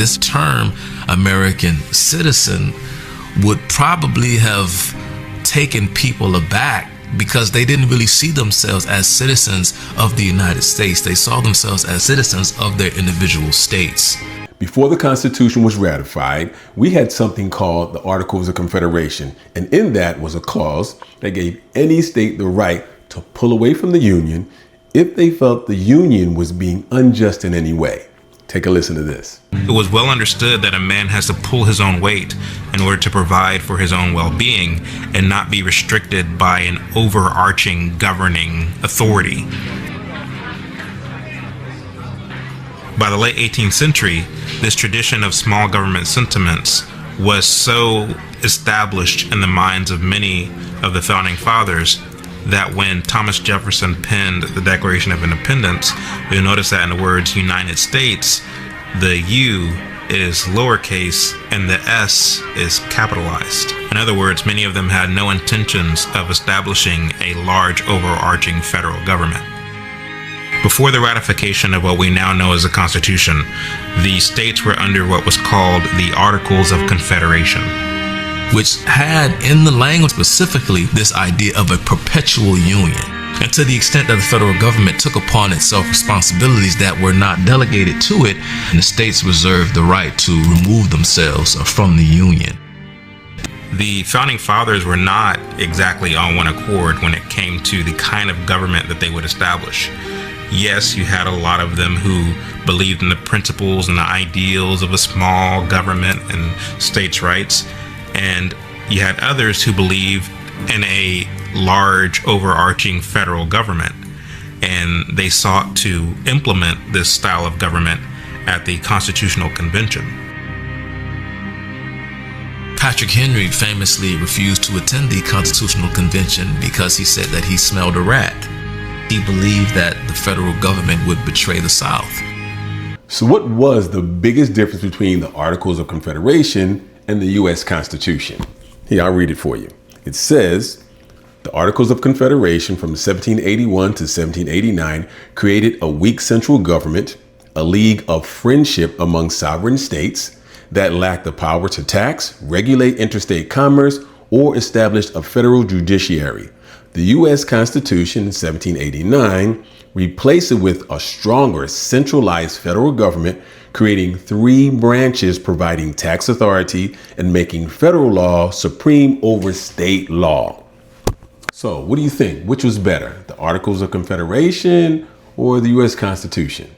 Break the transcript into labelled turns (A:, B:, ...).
A: This term, American citizen, would probably have taken people aback because they didn't really see themselves as citizens of the United States. They saw themselves as citizens of their individual states.
B: Before the Constitution was ratified, we had something called the Articles of Confederation. And in that was a clause that gave any state the right to pull away from the Union if they felt the Union was being unjust in any way. Take a listen to this.
C: It was well understood that a man has to pull his own weight in order to provide for his own well-being and not be restricted by an overarching governing authority. By the late 18th century, this tradition of small government sentiments was so established in the minds of many of the founding fathers that when Thomas Jefferson penned the Declaration of Independence, you'll notice that in the words United States, the U is lowercase and the S is capitalized. In other words, many of them had no intentions of establishing a large overarching federal government. Before the ratification of what we now know as the Constitution, the states were under what was called the Articles of Confederation,
A: which had in the language specifically this idea of a perpetual union. And to the extent that the federal government took upon itself responsibilities that were not delegated to it, and the states reserved the right to remove themselves from the union.
C: The founding fathers were not exactly on one accord when it came to the kind of government that they would establish. Yes, you had a lot of them who believed in the principles and the ideals of a small government and states' rights. And you had others who believed in a large overarching federal government, and they sought to implement this style of government at the Constitutional Convention.
A: Patrick Henry famously refused to attend the Constitutional Convention because he said that he smelled a rat. He believed that the federal government would betray the South.
B: So what was the biggest difference between the Articles of Confederation and the U.S. Constitution? Here, I'll read it for you. It says, the Articles of Confederation from 1781 to 1789 created a weak central government, a league of friendship among sovereign states that lacked the power to tax, regulate interstate commerce, or establish a federal judiciary. The U.S. Constitution in 1789 replaced it with a stronger centralized federal government, creating three branches providing tax authority and making federal law supreme over state law. So what do you think? Which was better, the Articles of Confederation or the U.S. Constitution?